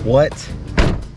What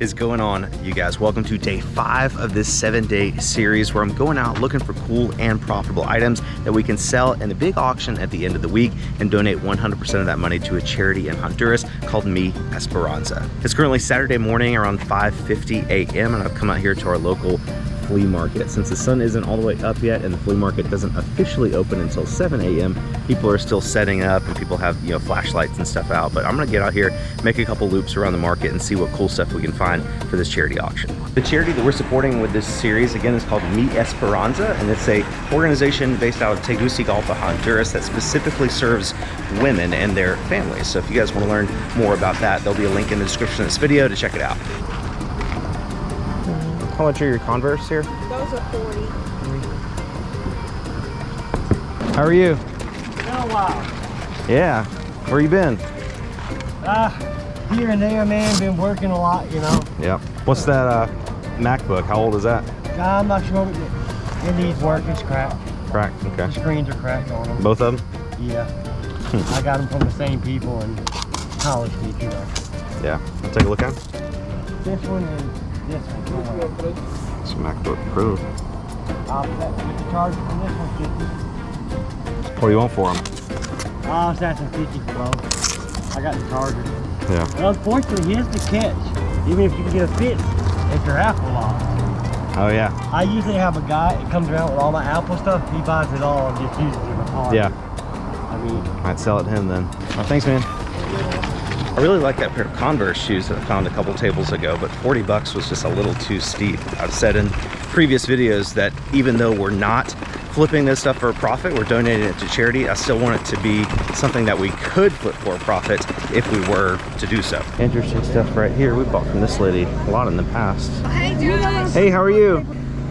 is going on, you guys? Welcome to day 5 of this 7-day series where I'm going out looking for cool and profitable items that we can sell in a big auction at the end of the week and donate 100% of that money to a charity in Honduras called Mi Esperanza. It's currently Saturday morning around 5:50 a.m. and I've come out here to our local flea market. Since the sun isn't all the way up yet and the flea market doesn't officially open until 7 a.m., people are still setting up and people have, flashlights and stuff out. But I'm gonna get out here, make a couple loops around the market and see what cool stuff we can find for this charity auction. The charity that we're supporting with this series, again, is called Mi Esperanza, and it's a organization based out of Tegucigalpa, Honduras, that specifically serves women and their families. So if you guys want to learn more about that, there'll be a link in the description of this video to check it out. How much are your Converse here? Those are 40. How are you? Been a while. Yeah. Where you been? Here and there, man. Been working a lot, you know. Yep. What's that MacBook? How old is that? I'm not sure. It needs work. It's cracked. Cracked, okay. The screens are cracked on them. Both of them? Yeah. I got them from the same people and college kids, you know. Yeah. I'll take a look at them. This one and this one. It's a MacBook Pro. With the charger from this one, 50. What do you want for them? It's asking 50 for both. I got the charger. Yeah. But unfortunately, here's the catch. Even if you can get a fit, it's your Apple lock. Oh, yeah. I usually have a guy that comes around with all my Apple stuff. He buys it all and just uses it in the car. Yeah. I mean, Might sell it to him then. Oh, thanks, man. I really like that pair of Converse shoes that I found a couple tables ago, but 40 bucks was just a little too steep. I've said in previous videos that even though we're not flipping this stuff for a profit, we're donating it to charity, I still want it to be something that we could flip for a profit if we were to do so. Interesting stuff right here. We bought from this lady a lot in the past. Hey, Josh. Hey, how are you?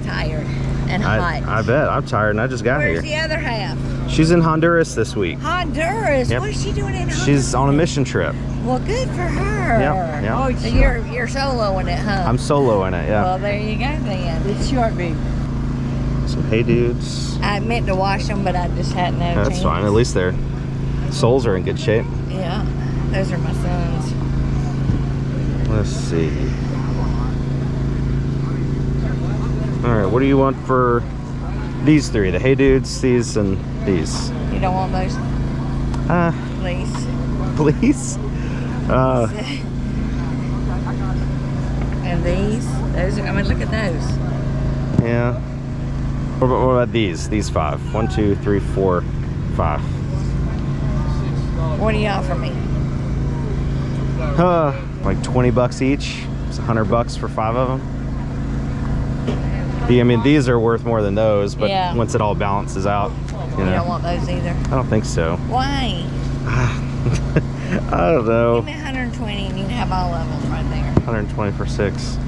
Tired and hot. I bet. I'm tired and I just got Where's here. the other half? She's in Honduras this week. Honduras? Yep. What is she doing in Honduras? She's on a mission trip. Well, good for her. Yep, yep. Oh, so you're soloing it, huh? I'm soloing it, yeah. Well, there you go then. it's short, babe. Some Hey Dudes. I meant to wash them, but I just hadn't had a That's chance. fine. At least their soles are in good shape. Yeah, those are my sons. Let's see. All right, what do you want for these three? The Hey Dudes, these, and these. You don't want those, please? Please? And these? Those are, I mean, look at those. Yeah. What about these? These 5. 1, 2, 3, 4, 5. What do you offer me? Like 20 bucks each. It's 100 bucks for 5 of them. I mean, these are worth more than those, but Yeah. once it all balances out, You don't want those either. I don't think so. Why? I don't know. Give me 120 and you can have all of them right there. 120 for 6.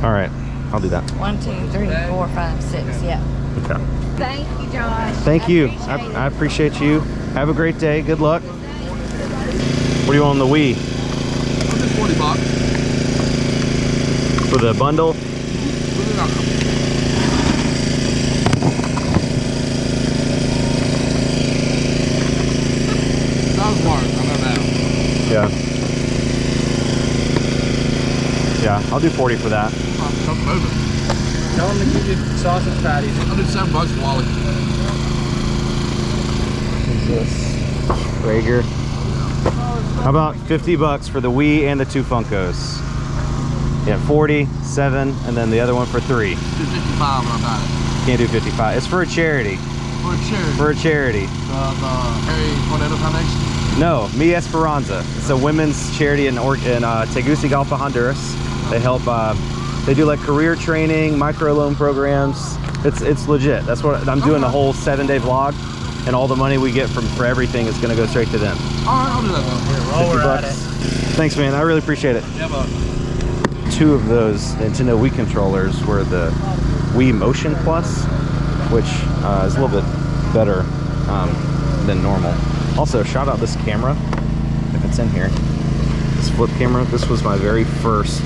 All right, I'll do that. 1, 2, 3, 4, 5, 6. Yeah. Okay. Thank you, Josh. Thank you. Appreciate it. I appreciate you. Have a great day. Good luck. What do you want on the Wii? 40 bucks. For the bundle? Yeah. Yeah, I'll do 40 for that. Don't move it. Tell them to give you sausage patties. I'll do $7 for Wally. What's this? Rager. How about 50 bucks for the Wii and the 2 Funkos? Yeah, 40, 7, and then the other one for 3. Do 55 when I'm at it. Can't do 55. It's for a charity. For a charity. For a charity. The Harry Tornado Foundation. No, Mi Esperanza. It's a women's charity in Tegucigalpa, Honduras. They help, they do like career training, microloan programs. It's legit. That's what I'm doing, the whole 7-day vlog, and all the money we get for everything is gonna go straight to them. All right, I'll do that though. 50 bucks. Thanks, man. I really appreciate it. Yeah, bud. 2 of those Nintendo Wii controllers were the Wii Motion Plus, which is a little bit better than normal. Also, shout out this camera, if it's in here. This flip camera. This was my very first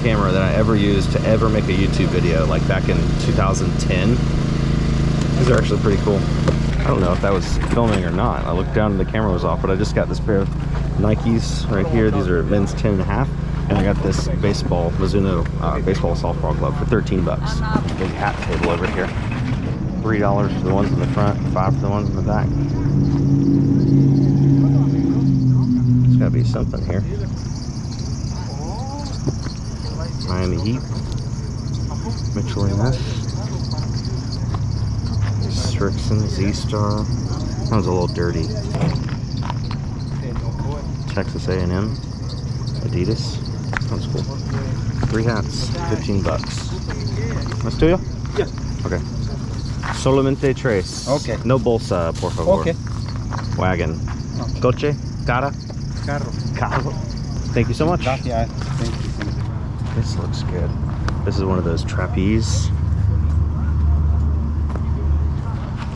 camera that I ever used to ever make a YouTube video, like back in 2010. These are actually pretty cool. I don't know if that was filming or not. I looked down and the camera was off, but I just got this pair of Nikes right here. These are men's 10.5. And I got this baseball, Mizuno baseball softball glove for 13 bucks. Big hat table over here. $3 for the ones in the front, $5 for the ones in the back. There's gotta be something here. Miami Heat. Mitchell & Ness. Strixon, Z-Star. That one's a little dirty. Texas A&M. Adidas. Sounds cool. 3 hats, 15 bucks. ¿Más tuyo? Yes. Okay. Solamente tres. Okay. No bolsa, por favor. Okay. Wagon. Coche? Cara? Carro. Carro. Thank you so much. Gracias. Thank you. This looks good. This is one of those trapeze.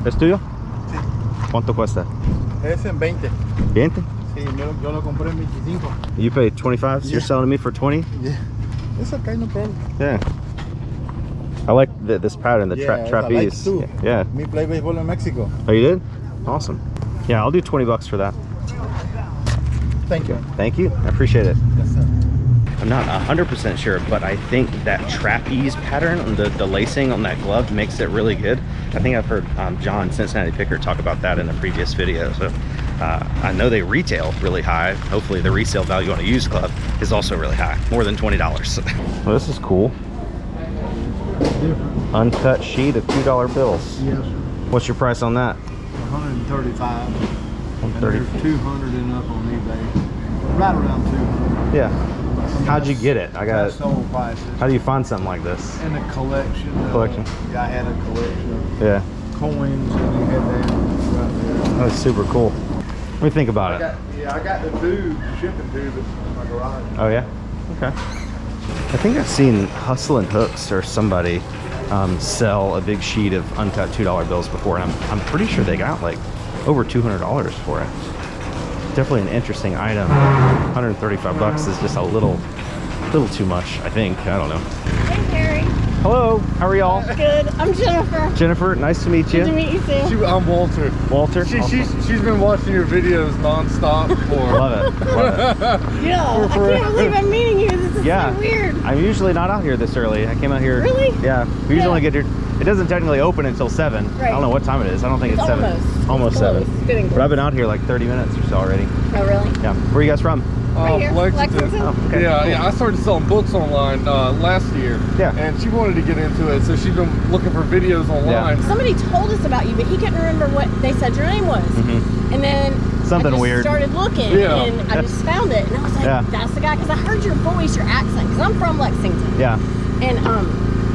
¿Es tuyo? Sí. ¿Cuánto cuesta? Es en 20. 20? Sí, yo lo compré en 25. You paid 25, so you're selling to me for 20? Yeah. It's okay, no problem. Yeah. I like this pattern, the trapeze. I like too. Yeah. Me play baseball in Mexico. Oh, you did? Awesome. Yeah, I'll do 20 bucks for that. Thank you. Thank you. I appreciate it. Yes, sir. I'm not 100% sure, but I think that trapeze pattern on the lacing on that glove makes it really good. I think I've heard John Cincinnati Picker talk about that in a previous video. So I know they retail really high. Hopefully the resale value on a used glove is also really high, more than $20. Well, this is cool. Different. Uncut sheet of $2 bills. Yes, sir. What's your price on that? 135. And 130. there's 200 and up on eBay. Right around 200. Yeah. How'd you get it? I got it. Sold prices. How do you find something like this? In a collection. Collection. Yeah, I had a collection of Yeah. coins, and you had that right there. That was super cool. What do you think about it? I got the tube, shipping tube in my garage. Oh yeah? Okay. I think I've seen Hustle and Hooks or somebody sell a big sheet of uncut $2 bills before, and I'm pretty sure they got like over $200 for it. Definitely an interesting item. 135 bucks is just a little too much, I think. I don't know. Hey, Harry. Hello, how are y'all? Good. I'm Jennifer. Jennifer, nice to meet you. Good to meet you too. I'm Walter. Walter? She's been watching your videos nonstop for. Love it. Love it. Yeah. I can't believe I'm meeting you. This is Yeah. so weird. I'm usually not out here this early. I came out here. Really? Yeah. We usually only get here. It doesn't technically open until 7. Right. I don't know what time it is. I don't think it's 7. Almost Close. 7. It's getting But I've been out here like 30 minutes or so already. Oh, really? Yeah. Where are you guys from? Right here. Lexington. Oh, okay. Yeah, Cool. yeah. I started selling books online last year. Yeah. And she wanted to get into it, so she's been looking for videos online. Somebody told us about you, but he couldn't remember what they said your name was. Mhm. And then Something I just weird. started looking, Yeah. and I just found it, and I was like, Yeah. "That's the guy," because I heard your voice, your accent, because I'm from Lexington. Yeah. And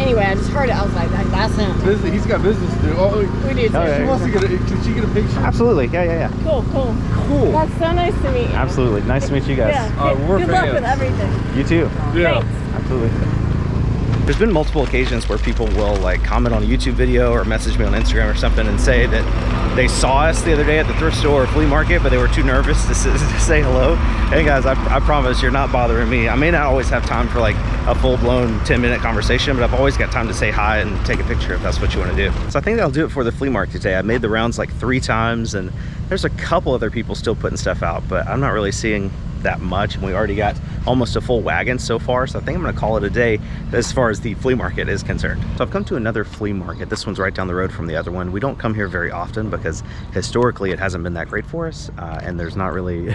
anyway, I just heard it. I was like, "That's him." He's got business to do. Oh, We did. Oh, too. yeah. she wants to get a. Can she get a picture? Absolutely. Yeah. Cool. Cool. That's so nice to meet you. Absolutely. Nice to meet you guys. Yeah. We're Good luck fans. with everything. You too. Yeah. Thanks. Absolutely. There's been multiple occasions where people will like comment on a YouTube video or message me on Instagram or something and say that they saw us the other day at the thrift store or flea market, but they were too nervous to say hello. Hey guys, I promise you're not bothering me. I may not always have time for like a full-blown 10-minute conversation, but I've always got time to say hi and take a picture if that's what you want to do. So I think that'll do it for the flea market today. I made the rounds like 3 times, and there's a couple other people still putting stuff out, but I'm not really seeing that much, and we already got almost a full wagon so far, so I think I'm gonna call it a day as far as the flea market is concerned. So I've come to another flea market. This one's right down the road from the other one. We don't come here very often because historically it hasn't been that great for us, and there's not really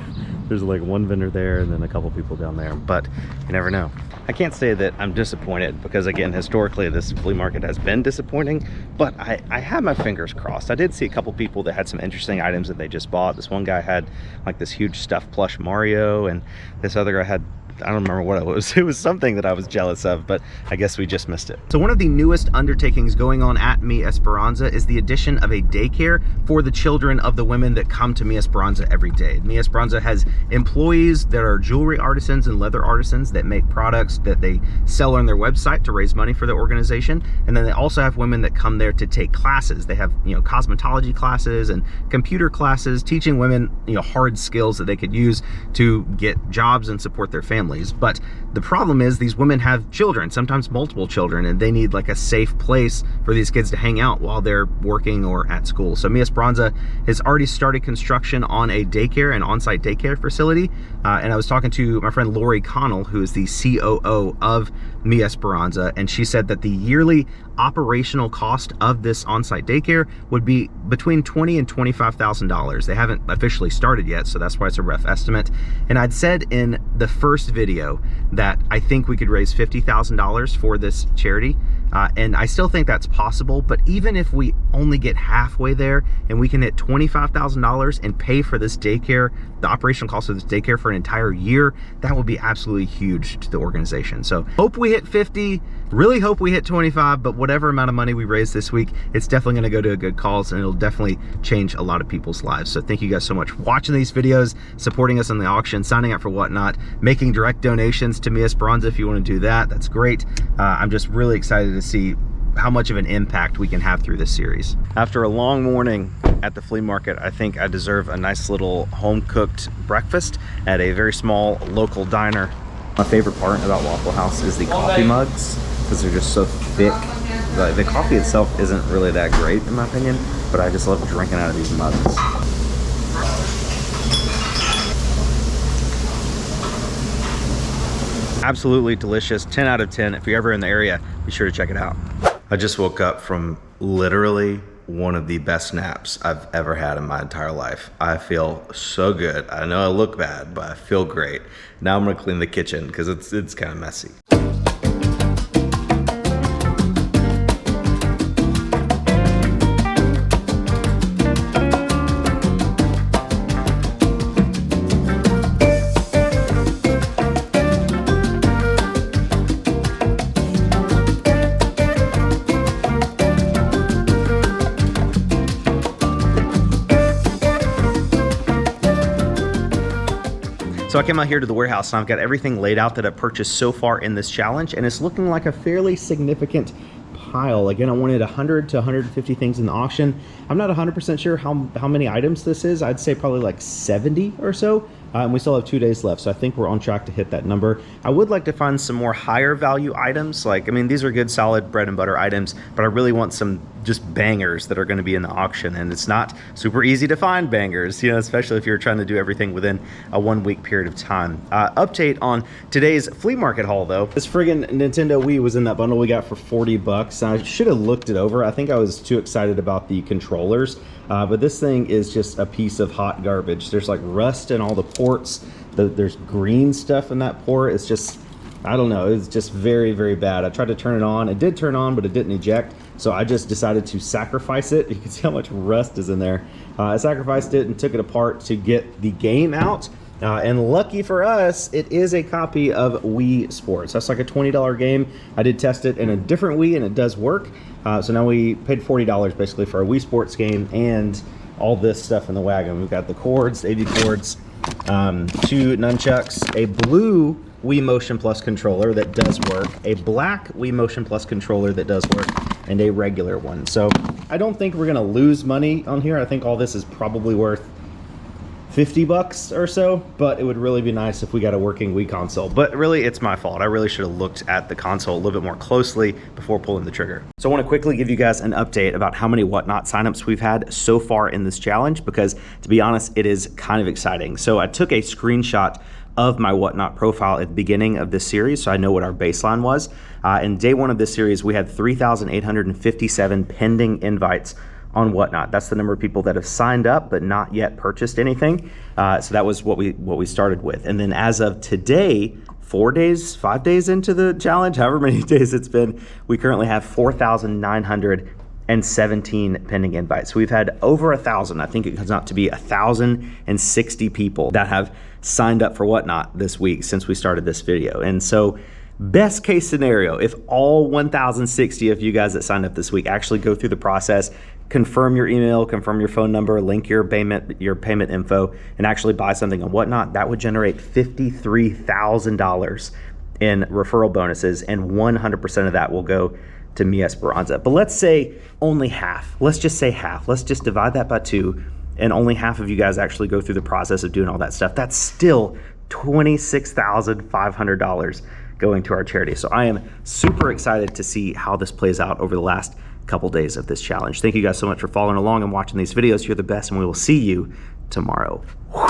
there's like one vendor there and then a couple people down there, but you never know. I can't say that I'm disappointed because again, historically this flea market has been disappointing, but I had my fingers crossed. I did see a couple people that had some interesting items that they just bought. This one guy had like this huge stuffed plush Mario, and this other guy had, I don't remember what it was. It was something that I was jealous of, but I guess we just missed it. So one of the newest undertakings going on at Mi Esperanza is the addition of a daycare for the children of the women that come to Mi Esperanza every day. Mi Esperanza has employees that are jewelry artisans and leather artisans that make products that they sell on their website to raise money for the organization. And then they also have women that come there to take classes. They have, you know, cosmetology classes and computer classes, teaching women, you know, hard skills that they could use to get jobs and support their families. families. But the problem is these women have children, sometimes multiple children, and they need like a safe place for these kids to hang out while they're working or at school. So Mi Esperanza has already started construction on a daycare, an on-site daycare facility. And I was talking to my friend Lori Connell, who is the COO of Mi Esperanza, and she said that the yearly operational cost of this on-site daycare would be between $20,000 and $25,000. They haven't officially started yet, so that's why it's a rough estimate. And I'd said in the first video that I think we could raise $50,000 for this charity, and I still think that's possible. But even if we only get halfway there and we can hit $25,000 and pay for this daycare, the operational cost of this daycare for an entire year, that would be absolutely huge to the organization. So hope we hit 50, really hope we hit 25, but whatever amount of money we raise this week, it's definitely gonna go to a good cause, and it'll definitely change a lot of people's lives. So thank you guys so much for watching these videos, supporting us on the auction, signing up for Whatnot, making direct donations to Mi Esperanza if you wanna do that, that's great. I'm just really excited to see how much of an impact we can have through this series. After a long morning at the flea market, I think I deserve a nice little home-cooked breakfast at a very small local diner. My favorite part about Waffle House is the coffee mugs, because they're just so thick. The coffee itself isn't really that great in my opinion, but I just love drinking out of these mugs. Absolutely delicious, 10 out of 10. If you're ever in the area, be sure to check it out. I just woke up from literally one of the best naps I've ever had in my entire life. I feel so good. I know I look bad, but I feel great. Now I'm gonna clean the kitchen because it's kind of messy. So I came out here to the warehouse and I've got everything laid out that I've purchased so far in this challenge, and it's looking like a fairly significant pile. Again, I wanted 100 to 150 things in the auction. I'm not 100% sure how many items this is. I'd say probably like 70 or so. And we still have 2 days left, so I think we're on track to hit that number. I would like to find some more higher value items. Like, I mean, these are good solid bread and butter items, but I really want some just bangers that are gonna be in the auction. And it's not super easy to find bangers, you know, especially if you're trying to do everything within a 1 week period of time. Update on today's flea market haul though. This friggin' Nintendo Wii was in that bundle we got for 40 bucks. I should have looked it over. I think I was too excited about the controllers. But this thing is just a piece of hot garbage. There's like rust in all the ports. There's green stuff in that port. It's just, I don't know, it's just very, very bad. I tried to turn it on. It did turn on, but it didn't eject. So I just decided to sacrifice it. You can see how much rust is in there. I sacrificed it and took it apart to get the game out. And lucky for us, it is a copy of Wii Sports. That's like a $20 game. I did test it in a different Wii and it does work. So now we paid $40 basically for a Wii Sports game and all this stuff in the wagon. We've got the cords, the AV cords, 2 nunchucks, a blue Wii Motion Plus controller that does work, a black Wii Motion Plus controller that does work, and a regular one. So I don't think we're gonna lose money on here. I think all this is probably worth 50 bucks or so, but it would really be nice if we got a working Wii console. But really, it's my fault. I really should have looked at the console a little bit more closely before pulling the trigger. So I want to quickly give you guys an update about how many Whatnot signups we've had so far in this challenge, because to be honest, it is kind of exciting. So I took a screenshot of my Whatnot profile at the beginning of this series, so I know what our baseline was. In day 1 of this series, we had 3,857 pending invites on Whatnot. That's the number of people that have signed up but not yet purchased anything. So that was what we started with. And then as of today, 5 days into the challenge, however many days it's been, we currently have 4,917 pending invites. So we've had over 1,000. I think it comes out to be 1,060 people that have signed up for Whatnot this week since we started this video. And so best case scenario, if all 1,060 of you guys that signed up this week actually go through the process, confirm your email, confirm your phone number, link your payment info, and actually buy something on Whatnot, that would generate $53,000 in referral bonuses, and 100% of that will go to Mi Esperanza. But let's say only half. Let's just say half. Let's just divide that by 2, and only half of you guys actually go through the process of doing all that stuff. That's still $26,500 going to our charity. So I am super excited to see how this plays out over the last couple days of this challenge. Thank you guys so much for following along and watching these videos. You're the best, and we will see you tomorrow. Whew.